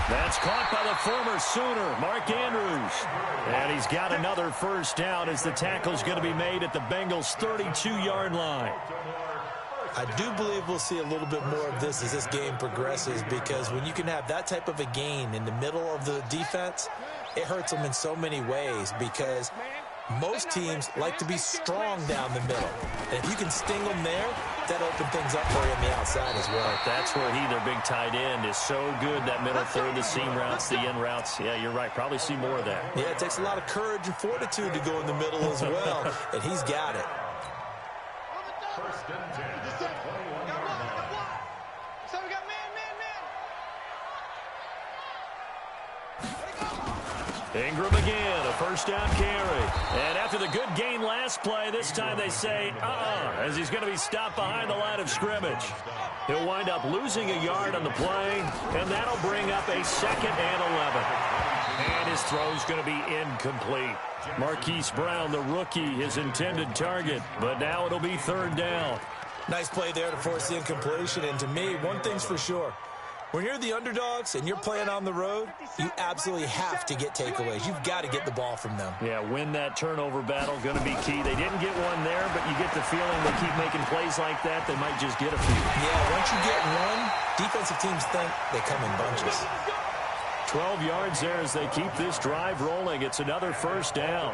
That's caught by the former Sooner, Mark Andrews. And he's got another first down as the tackle's going to be made at the Bengals' 32-yard line. I do believe we'll see a little bit more of this as this game progresses, because when you can have that type of a gain in the middle of the defense, it hurts them in so many ways, because most teams like to be strong down the middle. And if you can sting them there, that opens things up for you on the outside as well. That's where their big tight end, is so good. That middle third, the seam routes, the in routes. Yeah, you're right. Probably see more of that. Yeah, it takes a lot of courage and fortitude to go in the middle as well, and he's got it. First and 10. Ingram again, a first down carry. And after the good gain last play, this time they say, as he's going to be stopped behind the line of scrimmage. He'll wind up losing a yard on the play, and that'll bring up a 2nd and 11. And his throw's going to be incomplete. Marquise Brown, the rookie, his intended target, but now it'll be 3rd down. Nice play there to force the incompletion, and to me, one thing's for sure. When you're the underdogs and you're playing on the road, you absolutely have to get takeaways. You've got to get the ball from them. Yeah, win that turnover battle, going to be key. They didn't get one there, but you get the feeling they keep making plays like that, they might just get a few. Yeah, once you get one, defensive teams think they come in bunches. 12 yards there as they keep this drive rolling. It's another first down.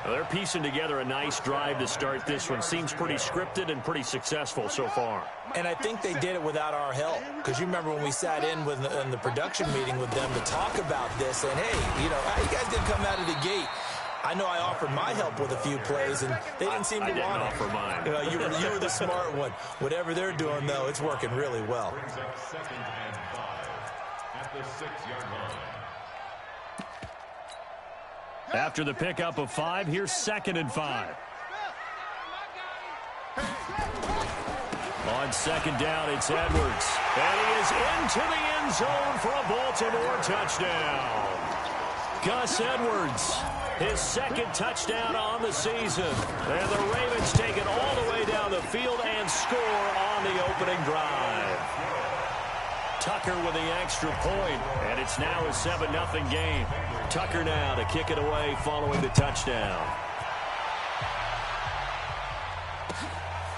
Well, they're piecing together a nice drive to start this one. Seems pretty scripted and pretty successful so far. And I think they did it without our help. Because you remember when we sat in the production meeting with them to talk about this. And, hey, how you guys didn't come out of the gate? I know I offered my help with a few plays, and they didn't seem to want it. Offer mine. You were the smart one. Whatever they're doing, though, it's working really well. At the 6-yard line. After the pickup of 5, here's 2nd and 5. On 2nd down, it's Edwards. And he is into the end zone for a Baltimore touchdown. Gus Edwards, his 2nd touchdown on the season. And the Ravens take it all the way down the field and score on the opening drive. Tucker with the extra point, and it's now a 7-0 game. Tucker now to kick it away following the touchdown.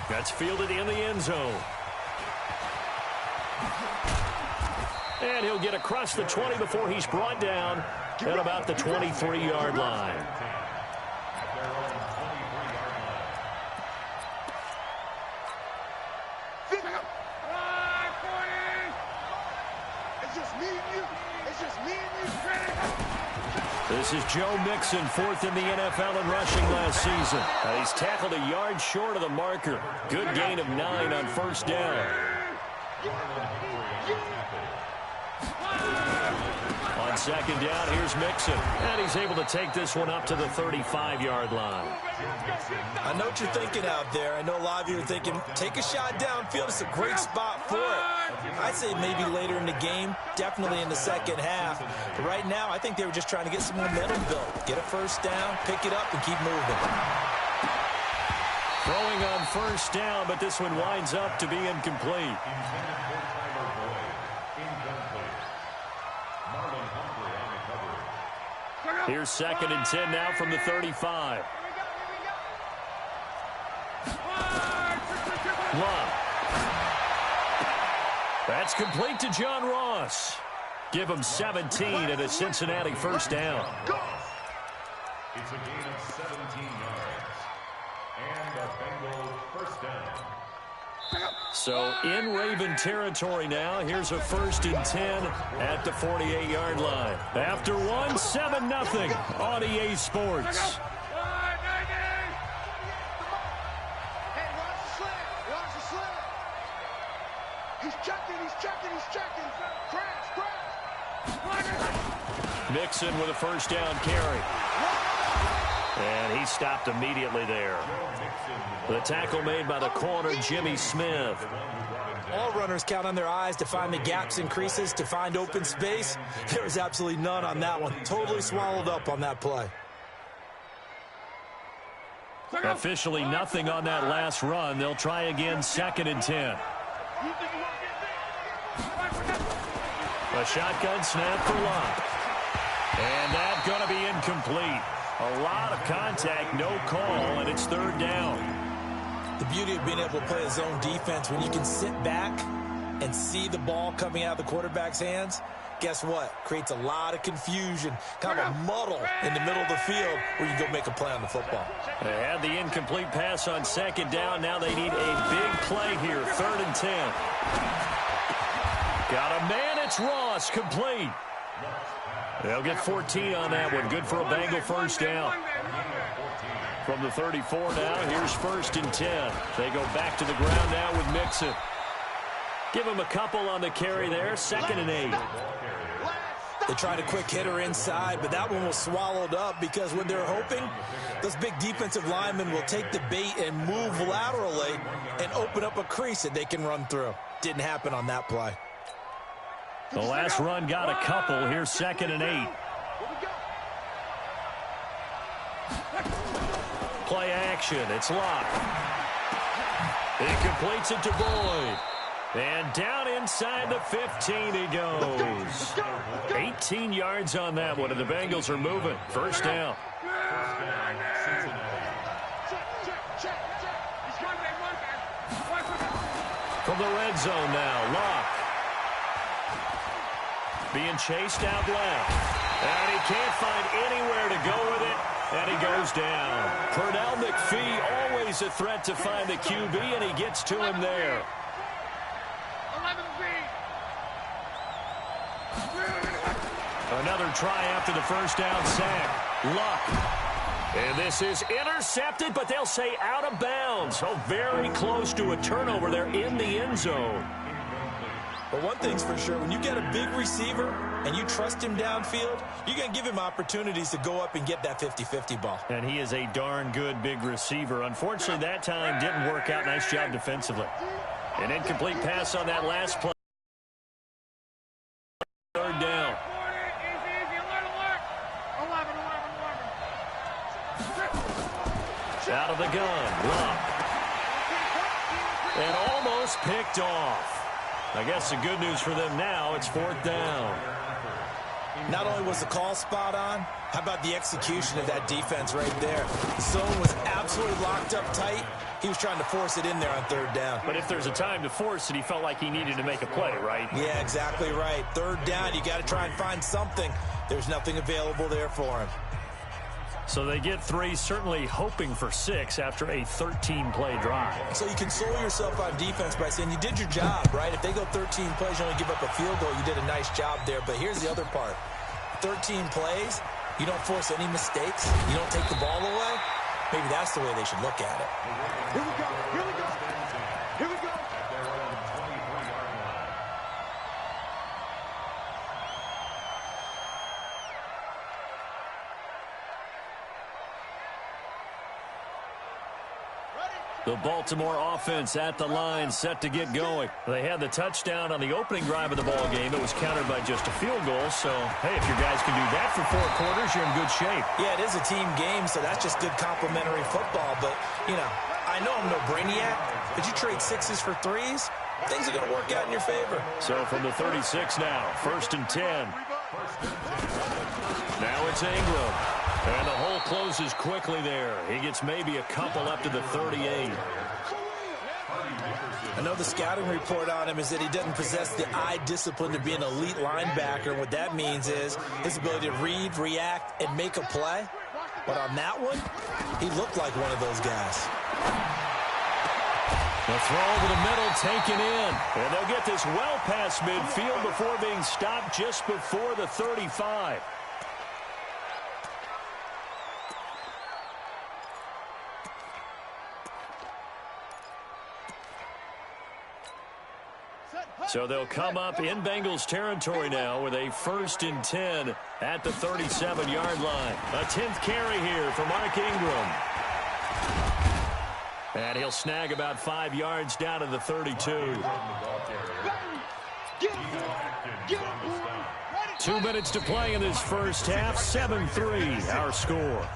That's fielded in the end zone. And he'll get across the 20 before he's brought down at about the 23-yard line. This is Joe Mixon, 4th in the NFL in rushing last season. He's tackled a yard short of the marker. Good gain of 9 on 1st down. On 2nd down, here's Mixon. And he's able to take this one up to the 35-yard line. I know what you're thinking out there. I know a lot of you are thinking, take a shot downfield. It's a great spot for it. I'd say maybe later in the game, definitely in the second half. But right now, I think they were just trying to get some momentum built. Get a first down, pick it up, and keep moving. Throwing on 1st down, but this one winds up to be incomplete. Here's 2nd and 10 now from the 35. Love. That's complete to John Ross. Give him 17 and a Cincinnati first down. It's a gain of 17 yards. And the Bengals first down. So in Raven territory now. Here's a 1st and 10 at the 48-yard line. After 7-0 on EA Sports. Mixon with a first down carry. And he stopped immediately there. The tackle made by the corner, Jimmy Smith. All runners count on their eyes to find the gaps and creases, to find open space. There was absolutely none on that one. Totally swallowed up on that play. Officially nothing on that last run. They'll try again, 2nd and 10. A shotgun snap for Locke. And that's going to be incomplete. A lot of contact, no call, and it's third down. The beauty of being able to play a zone defense, when you can sit back and see the ball coming out of the quarterback's hands, guess what? Creates a lot of confusion, kind of a muddle in the middle of the field where you go make a play on the football. They had the incomplete pass on second down. Now they need a big play here, 3rd and 10. Got a man, it's Ross, complete. They'll get 14 on that one. Good for a Bengal first down. From the 34 now, here's 1st and 10. They go back to the ground now with Mixon. Give him a couple on the carry there, 2nd and 8. They tried a quick hitter inside, but that one was swallowed up because when they're hoping, those big defensive linemen will take the bait and move laterally and open up a crease that they can run through. Didn't happen on that play. The last run got a couple. Here's 2nd and 8. Play action. It's Locke. He completes it to Boyd. And down inside the 15 he goes. 18 yards on that one, and the Bengals are moving. First down. From the red zone now, Locke. Being chased out left. And he can't find anywhere to go with it. And he goes down. Pernell McPhee, always a threat to find the QB, and he gets to him there. Another try after the first down sack. Luck. And this is intercepted, but they'll say out of bounds. So very close to a turnover there in the end zone. But one thing's for sure, when you get a big receiver and you trust him downfield, you're going to give him opportunities to go up and get that 50-50 ball. And he is a darn good big receiver. Unfortunately, that time didn't work out. Nice job defensively. An incomplete pass on that last play. Third down. Out of the gun. Luck. And almost picked off. I guess the good news for them now, it's 4th down. Not only was the call spot on, how about the execution of that defense right there? The zone was absolutely locked up tight. He was trying to force it in there on 3rd down. But if there's a time to force it, he felt like he needed to make a play, right? Yeah, exactly right. 3rd down, you got to try and find something. There's nothing available there for him. So they get 3, certainly hoping for 6 after a 13-play drive. So you console yourself on defense by saying you did your job, right? If they go 13 plays, you only give up a field goal, you did a nice job there. But here's the other part. 13 plays, you don't force any mistakes, you don't take the ball away. Maybe that's the way they should look at it. Here we go, here we go, here we go. The Baltimore offense at the line, set to get going. They had the touchdown on the opening drive of the ball game. It was countered by just a field goal. So, hey, if your guys can do that for 4 quarters, you're in good shape. Yeah, it is a team game, so that's just good complimentary football. But, you know, I know I'm no brainiac, but you trade 6s for 3s, things are going to work out in your favor. So from the 36 now, 1st and 10. Now it's Ingram. And the hole closes quickly there. He gets maybe a couple up to the 38. I know the scouting report on him is that he doesn't possess the eye discipline to be an elite linebacker. And what that means is his ability to read, react, and make a play. But on that one, he looked like one of those guys. The throw over the middle taken in. And they'll get this well past midfield before being stopped just before the 35. So they'll come up in Bengals territory now with a 1st and 10 at the 37-yard line. A 10th carry here for Mark Ingram. And he'll snag about 5 yards down to the 32. 2 minutes to play in this first half. 7-3 our score.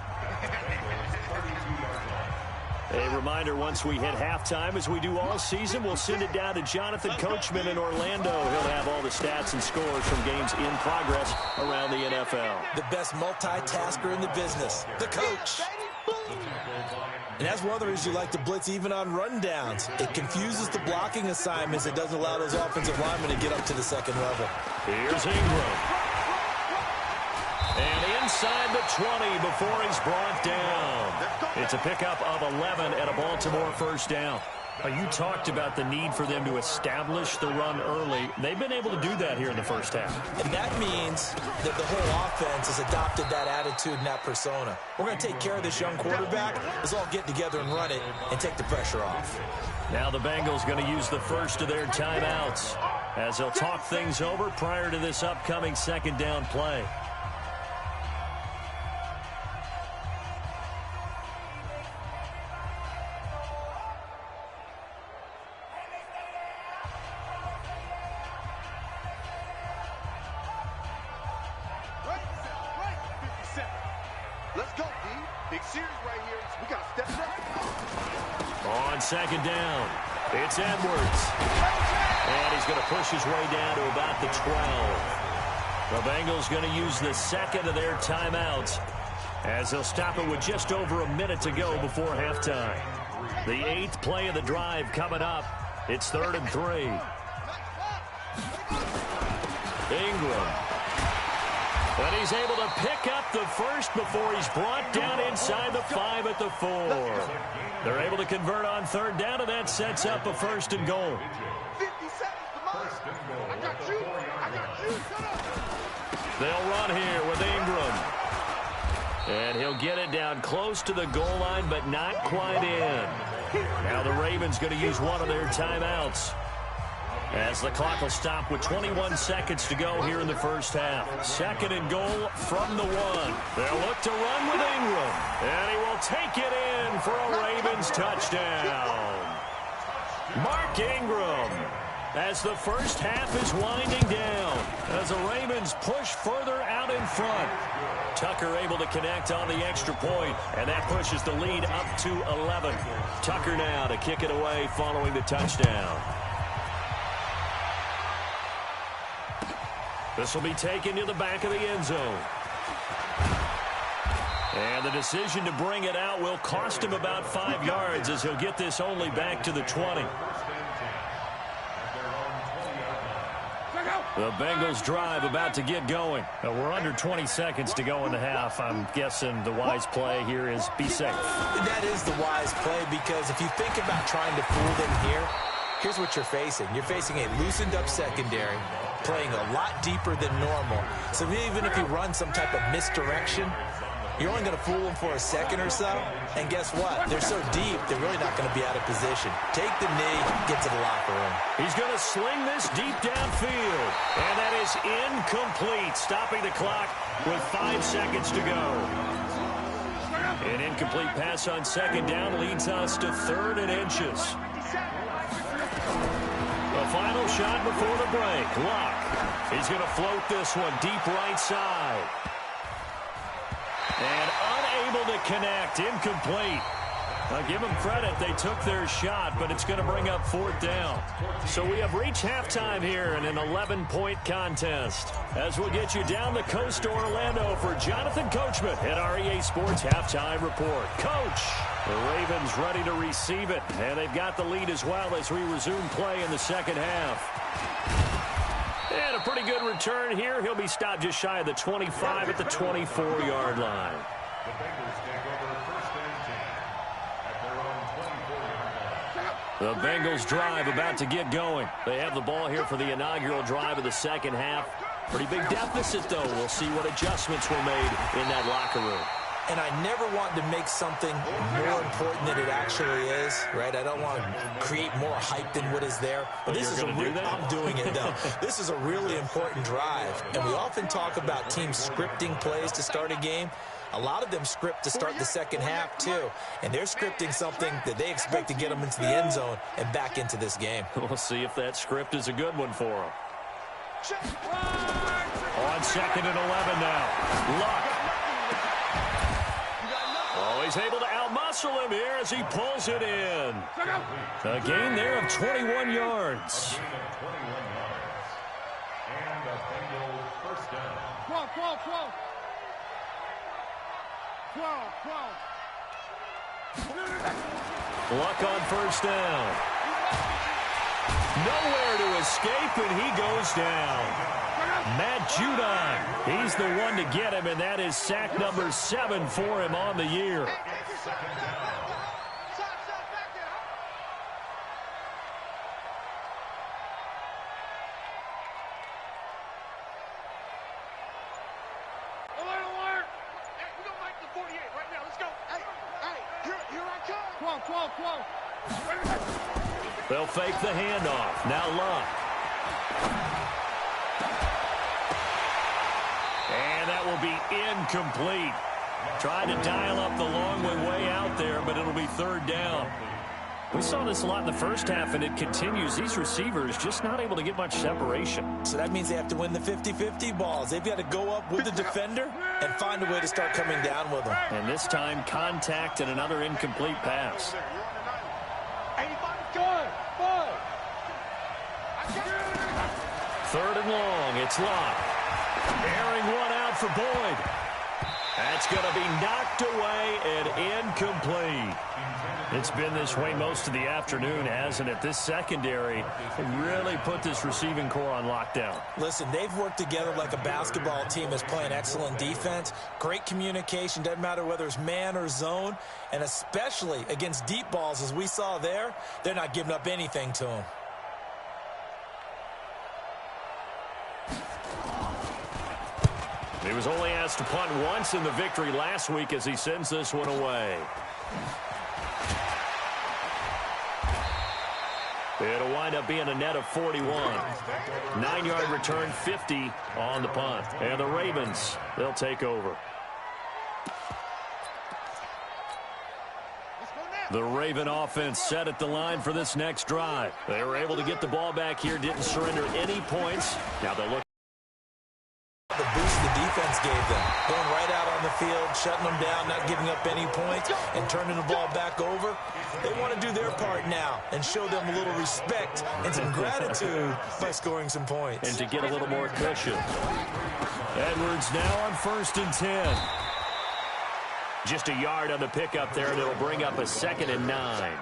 A reminder, once we hit halftime, as we do all season, we'll send it down to Jonathan Coachman in Orlando. He'll have all the stats and scores from games in progress around the NFL. The best multitasker in the business, the coach. And that's one of the reasons you like to blitz even on rundowns. It confuses the blocking assignments. It doesn't allow those offensive linemen to get up to the second level. Here's Ingram. And inside the 20 before he's brought down. It's a pickup of 11 and a Baltimore first down. You talked about the need for them to establish the run early. They've been able to do that here in the first half. And that means that the whole offense has adopted that attitude and that persona. We're going to take care of this young quarterback. Let's all get together and run it and take the pressure off. Now the Bengals going to use the first of their timeouts as they'll talk things over prior to this upcoming second down play. Let's go, D. Big series right here. We got to step up. On second down, it's Edwards. And he's going to push his way down to about the 12. The Bengals going to use the second of their timeouts as they'll stop it with just over a minute to go before halftime. The 8th play of the drive coming up. It's 3rd and 3. Ingram. But he's able to pick up the first before he's brought down inside the 5 at the 4. They're able to convert on 3rd down, and that sets up a 1st and goal. 50 seconds to mine. I got you. I got you. Shut up. They'll run here with Ingram. And he'll get it down close to the goal line, but not quite in. Now the Ravens going to use one of their timeouts, as the clock will stop with 21 seconds to go here in the first half. 2nd and goal from the 1. They'll look to run with Ingram. And he will take it in for a Ravens touchdown. Mark Ingram, as the first half is winding down, as the Ravens push further out in front. Tucker able to connect on the extra point, and that pushes the lead up to 11. Tucker now to kick it away following the touchdown. This will be taken to the back of the end zone. And the decision to bring it out will cost him about 5 yards, as he'll get this only back to the 20. The Bengals drive about to get going. We're under 20 seconds to go in the half. I'm guessing the wise play here is be safe. That is the wise play, because if you think about trying to fool them here, here's what you're facing. You're facing a loosened up secondary, playing a lot deeper than normal. So even if you run some type of misdirection, you're only going to fool them for a second or so. And guess what? They're so deep, they're really not going to be out of position. Take the knee, get to the locker room. He's going to sling this deep downfield. And that is incomplete, stopping the clock with 5 seconds to go. An incomplete pass on 2nd down leads us to 3rd and inches. The final shot before the break. Luck. He's going to float this one deep right side. And unable to connect. Incomplete. I'll give them credit. They took their shot, but it's going to bring up 4th down. So we have reached halftime here in an 11-point contest, as we'll get you down the coast to Orlando for Jonathan Coachman at our EA Sports Halftime Report. Coach, the Ravens ready to receive it, and they've got the lead as well as we resume play in the second half. And a pretty good return here. He'll be stopped just shy of the 25 at the 24-yard line. The Bengals take over 1st and 10 at their own 24-yard line. The Bengals drive about to get going. They have the ball here for the inaugural drive of the second half. Pretty big deficit, though. We'll see what adjustments were made in that locker room. And I never want to make something more important than it actually is, right? I don't want to create more hype than what is there. But this is I'm doing it, though. This is a really important drive. And we often talk about teams scripting plays to start a game. A lot of them script to start the second half, too. And they're scripting something that they expect to get them into the end zone and back into this game. We'll see if that script is a good one for them. On 2nd and 11 now. Luck. Oh, he's able to outmuscle him here as he pulls it in. A gain there of 21 yards. And the Bengals first down. 12. Luck on first down. Nowhere to escape, and he goes down. Matt Judon, he's the one to get him, and that is sack number 7 for him on the year. They'll fake the handoff. Now Luck. And that will be incomplete. Tried to dial up the long way out there, but it'll be third down. We saw this a lot in the first half, and it continues. These receivers just not able to get much separation. So that means they have to win the 50-50 balls. They've got to go up with the defender and find a way to start coming down with them. And this time, contact and another incomplete pass. Third and long. It's Locke. Airing one out for Boyd. That's going to be knocked away and incomplete. It's been this way most of the afternoon, hasn't it? This secondary really put this receiving core on lockdown. Listen, they've worked together like a basketball team that's playing excellent defense. Great communication. Doesn't matter whether it's man or zone. And especially against deep balls, as we saw there, they're not giving up anything to them. He was only asked to punt once in the victory last week as he sends this one away. It'll wind up being a net of 41. 9-yard return, 50 on the punt. And the Ravens, they'll take over. The Raven offense set at the line for this next drive. They were able to get the ball back here, didn't surrender any points. Now they'll look. The boost the defense gave them, going right out on the field, shutting them down, not giving up any points, and turning the ball back over. They want to do their part now and show them a little respect and some gratitude by scoring some points. And to get a little more cushion. Edwards now on 1st and 10. Just a yard on the pickup there, and it'll bring up a 2nd and 9.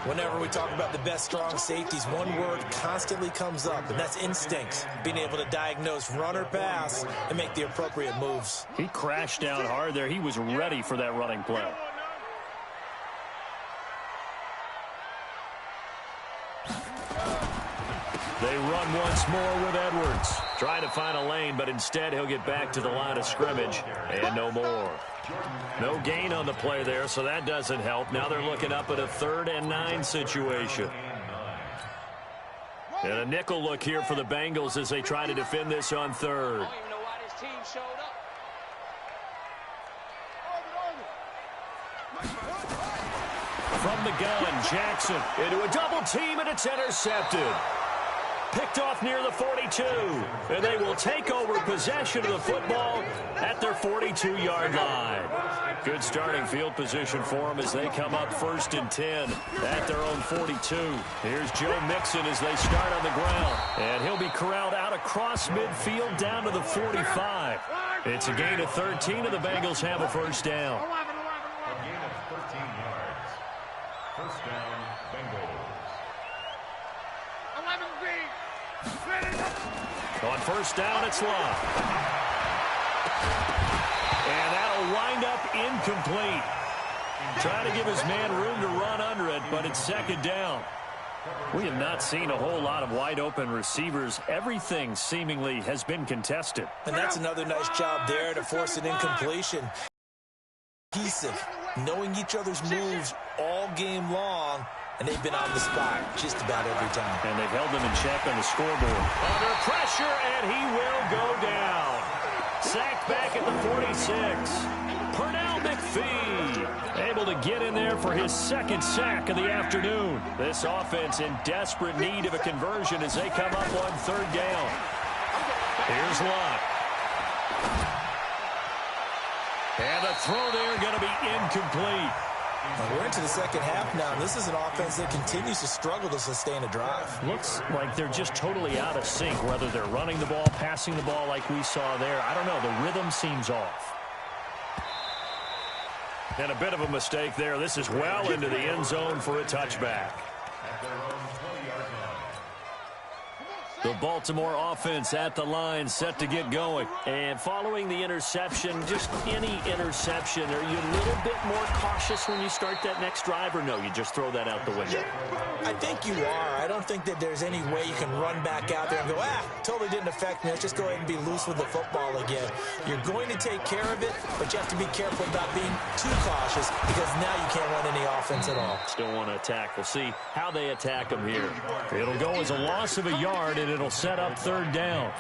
Whenever we talk about the best strong safeties, one word constantly comes up, and that's instincts. Being able to diagnose run or pass and make the appropriate moves. He crashed down hard there. He was ready for that running play. They run once more with Edwards. Trying to find a lane, but instead he'll get back to the line of scrimmage. And no more. No gain on the play there, so that doesn't help. Now they're looking up at a 3rd and 9 situation. And a nickel look here for the Bengals as they try to defend this on 3rd. From the gun, Jackson into a double team, and it's intercepted. Picked off near the 42, and they will take over possession of the football at their 42-yard line. Good starting field position for them as they come up 1st and 10 at their own 42. Here's Joe Mixon as they start on the ground, and he'll be corralled out across midfield down to the 45. It's a gain of 13, and the Bengals have a 1st down. A gain of 13 yards. 1st down, Bengals. On 1st down, it's Locke. And that'll wind up incomplete. Trying to give his man room to run under it, but it's 2nd down. We have not seen a whole lot of wide-open receivers. Everything seemingly has been contested. And that's another nice job there to force an incompletion. Cohesive, knowing each other's moves all game long. And they've been on the spot just about every time. And they've held them in check on the scoreboard. Under pressure, and he will go down. Sacked back at the 46. Pernell McPhee able to get in there for his 2nd sack of the afternoon. This offense in desperate need of a conversion as they come up on 3rd down. Here's Locke. And the throw there going to be incomplete. We're into the second half now, and this is an offense that continues to struggle to sustain a drive. Looks like they're just totally out of sync, whether they're running the ball, passing the ball like we saw there. I don't know. The rhythm seems off. And a bit of a mistake there. This is well into the end zone for a touchback. The Baltimore offense at the line, set to get going. And following the interception, just any interception, are you a little bit more cautious when you start that next drive, or no, you just throw that out the window? I think you are. I don't think that there's any way you can run back out there and go, totally didn't affect me. Let's just go ahead and be loose with the football again. You're going to take care of it, but you have to be careful about being too cautious because now you can't run any offense at all. Still want to attack. We'll see how they attack them here. It'll go as a loss of a yard, and it'll set up third down.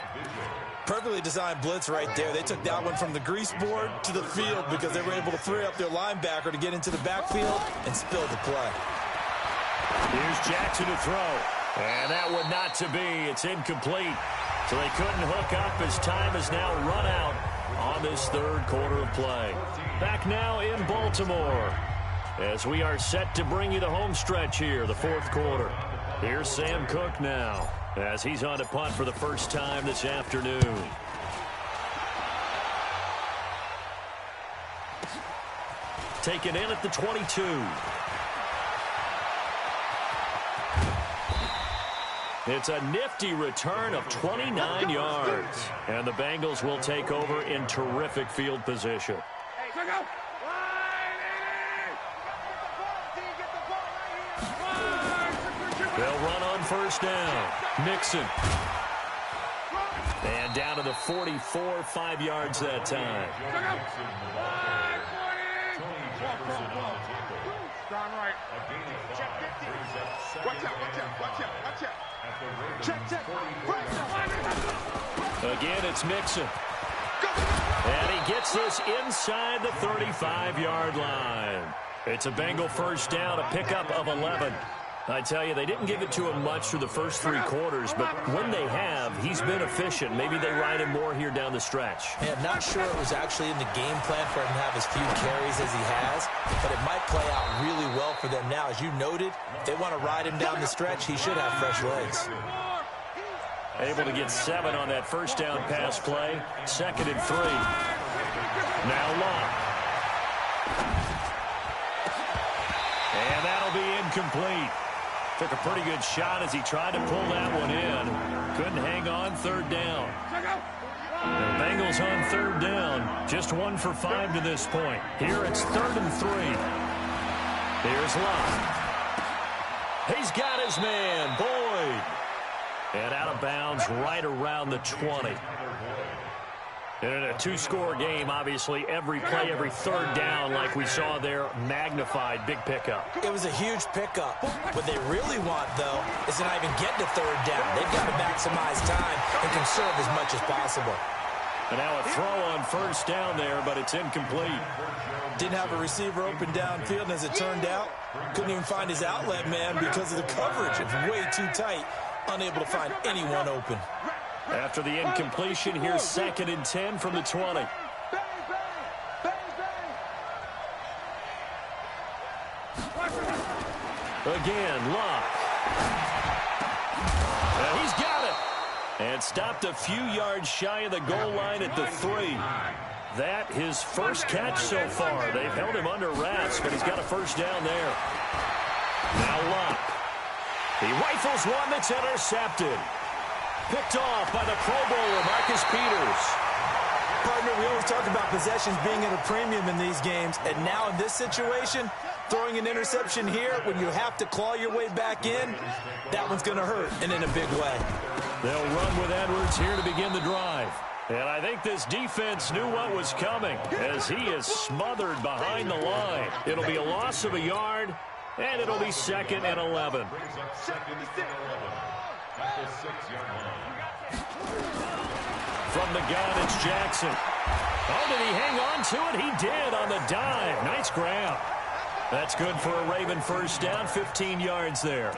Perfectly designed blitz right there. They took that one from the grease board to the field because they were able to free up their linebacker to get into the backfield and spill the play. Here's Jackson to throw. And that would not to be. It's incomplete. So they couldn't hook up as time is now run out on this third quarter of play. Back now in Baltimore as we are set to bring you the home stretch here, the fourth quarter. Here's Sam Cook now as he's on to punt for the first time this afternoon. Taken in at the 22. It's a nifty return of 29 yards. And the Bengals will take over in terrific field position. They'll run on first down. Nixon. And down to the 44, 5 yards that time. Again, it's Mixon. And he gets this inside the 35-yard line. It's a Bengal first down, a pickup of 11. I tell you, they didn't give it to him much through the first three quarters, but when they have, he's been efficient. Maybe they ride him more here down the stretch. Yeah, I'm not sure it was actually in the game plan for him to have as few carries as he has, but it might play out really well for them now. As you noted, if they want to ride him down the stretch, he should have fresh legs. Able to get 7 on that first down pass play. 2nd and 3. Now Locke. And that'll be incomplete. Took a pretty good shot as he tried to pull that one in. Couldn't hang on, third down. The Bengals on third down. Just 1 for 5 to this point. Here it's 3rd and 3. Here's Locke. He's got his man, Boyd. And out of bounds right around the 20. And in a two-score game, obviously, every play, every third down, like we saw there, magnified, big pickup. It was a huge pickup. What they really want, though, is to not even get to third down. They've got to maximize time and conserve as much as possible. And now a throw on first down there, but it's incomplete. Didn't have a receiver open downfield, and as it turned out, couldn't even find his outlet man because of the coverage. It's way too tight, unable to find anyone open. After the incompletion, here's 2nd and 10 from the 20. Again, Locke. And he's got it. And stopped a few yards shy of the goal line at the 3. That his first catch so far. They've held him under wraps, but he's got a first down there. Now Locke. He rifles one that's intercepted. Picked off by the Pro Bowler, Marcus Peters. Partner, we always talk about possessions being at a premium in these games, and now in this situation, throwing an interception here when you have to claw your way back in, that one's going to hurt, and in a big way. They'll run with Edwards here to begin the drive. And I think this defense knew what was coming as he is smothered behind the line. It'll be a loss of a yard, and it'll be 2nd and 11. From the gun, it's Jackson. Oh, did he hang on to it? He did on the dive. Nice grab. That's good for a Raven first down, 15 yards there.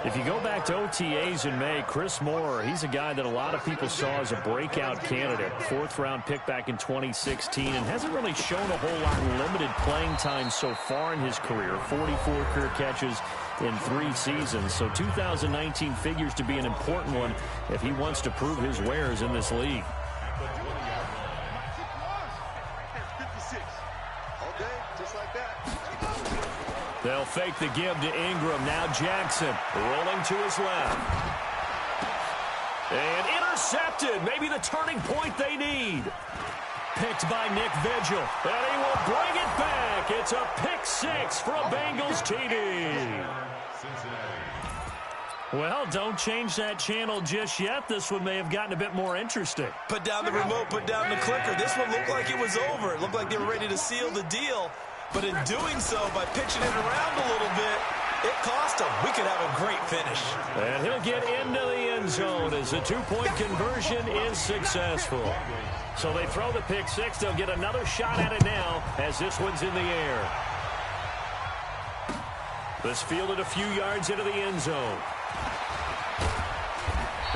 If you go back to OTAs in May, Chris Moore, he's a guy that a lot of people saw as a breakout candidate. 4th-round pick back in 2016 and hasn't really shown a whole lot of limited playing time so far in his career. 44 career catches in 3 seasons. So 2019 figures to be an important one if he wants to prove his wares in this league. They'll fake the give to Ingram. Now Jackson rolling to his left. And intercepted. Maybe the turning point they need. Picked by Nick Vigil. And he will bring it back. It's a pick 6 for a Bengals TD. Well, don't change that channel just yet. This one may have gotten a bit more interesting. Put down the remote, put down the clicker. This one looked like it was over. It looked like they were ready to seal the deal. But in doing so, by pitching it around a little bit, it cost him. We could have a great finish. And he'll get into the end zone as the 2-point conversion is successful. So they throw the pick 6. They'll get another shot at it now as this one's in the air. This fielded a few yards into the end zone.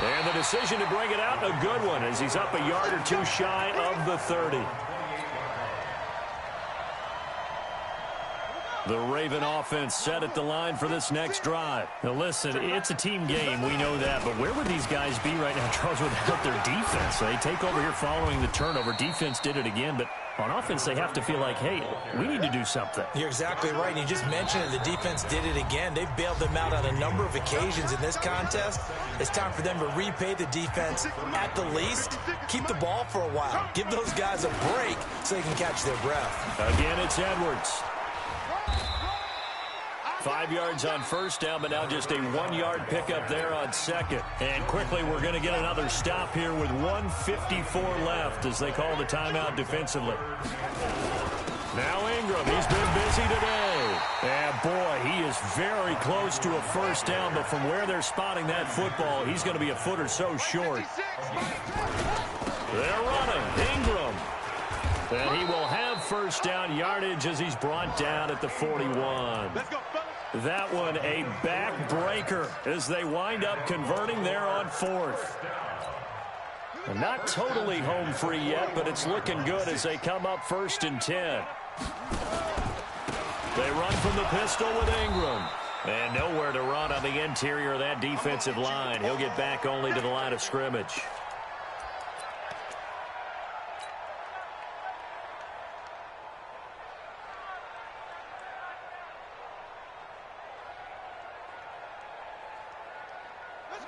And the decision to bring it out, a good one, as he's up a yard or 2 shy of the 30. The Raven offense set at the line for this next drive. Now listen, it's a team game, we know that, but where would these guys be right now, Charles, without their defense? They take over here following the turnover. Defense did it again, but on offense they have to feel like, hey, we need to do something. You're exactly right, and you just mentioned it. The defense did it again. They've bailed them out on a number of occasions in this contest. It's time for them to repay the defense at the least. Keep the ball for a while. Give those guys a break so they can catch their breath. Again, it's Edwards. 5 yards on first down, but now just a 1-yard pickup there on second. And quickly, we're going to get another stop here with 1:54 left as they call the timeout defensively. Now Ingram, he's been busy today. And boy, he is very close to a first down, but from where they're spotting that football, he's going to be a foot or so short. They're running. Ingram. And he will have first down yardage as he's brought down at the 41. That one a backbreaker as they wind up converting there on 4th. Not totally home free yet, but it's looking good as they come up 1st and 10. They run from the pistol with Ingram. And nowhere to run on the interior of that defensive line. He'll get back only to the line of scrimmage.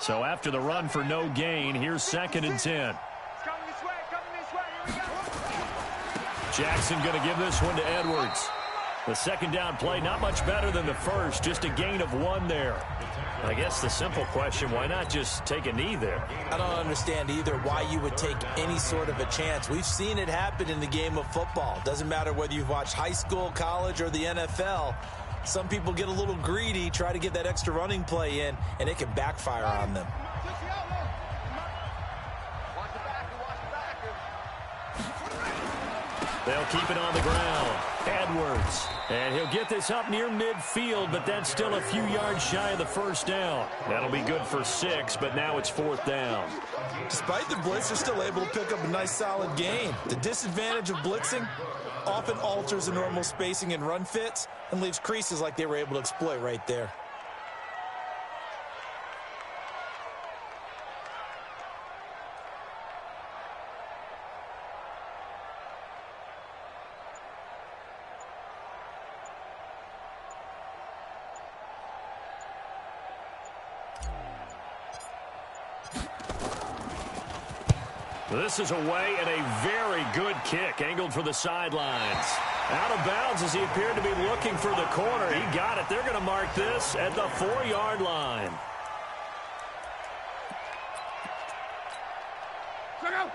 So after the run for no gain, here's 2nd and 10. Jackson going to give this one to Edwards. The second down play, not much better than the first, just a gain of 1 there. I guess the simple question, why not just take a knee there? I don't understand either why you would take any sort of a chance. We've seen it happen in the game of football. Doesn't matter whether you've watched high school, college, or the NFL. Some people get a little greedy, try to get that extra running play in, and it can backfire on them. They'll keep it on the ground. Edwards. And he'll get this up near midfield, but that's still a few yards shy of the first down. That'll be good for 6, but now it's 4th down. Despite the blitz, they're still able to pick up a nice solid gain. The disadvantage of blitzing often alters the normal spacing and run fits and leaves creases like they were able to exploit right there. This is away and a very good kick, angled for the sidelines. Out of bounds as he appeared to be looking for the corner. He got it. They're going to mark this at the 4-yard line.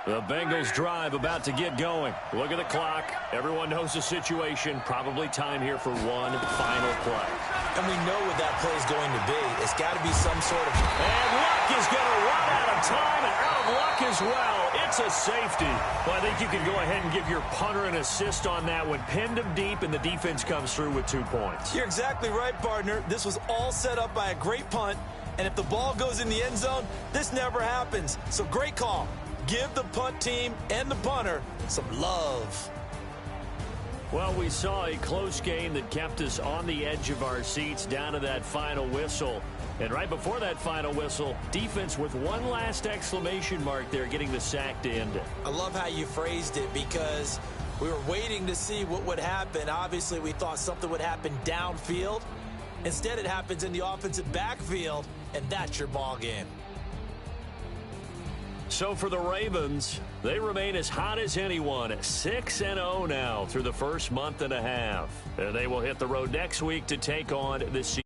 The Bengals drive about to get going. Look at the clock. Everyone knows the situation. Probably time here for one final play. And we know what that play is going to be. It's got to be some sort of... And Luck is going to run out of time and out of luck as well. It's a safety. Well, I think you can go ahead and give your punter an assist on that one. Pinned him deep, and the defense comes through with 2 points. You're exactly right, partner. This was all set up by a great punt, And if the ball goes in the end zone, this never happens. So great call. Give the punt team and the punter some love. Well, we saw a close game that kept us on the edge of our seats down to that final whistle. And right before that final whistle, defense with one last exclamation mark there, getting the sack to end it. I love how you phrased it because we were waiting to see what would happen. Obviously, we thought something would happen downfield. Instead, it happens in the offensive backfield, and that's your ball game. So for the Ravens, they remain as hot as anyone, 6-0 now through the first month and a half. And they will hit the road next week to take on the Seahawks.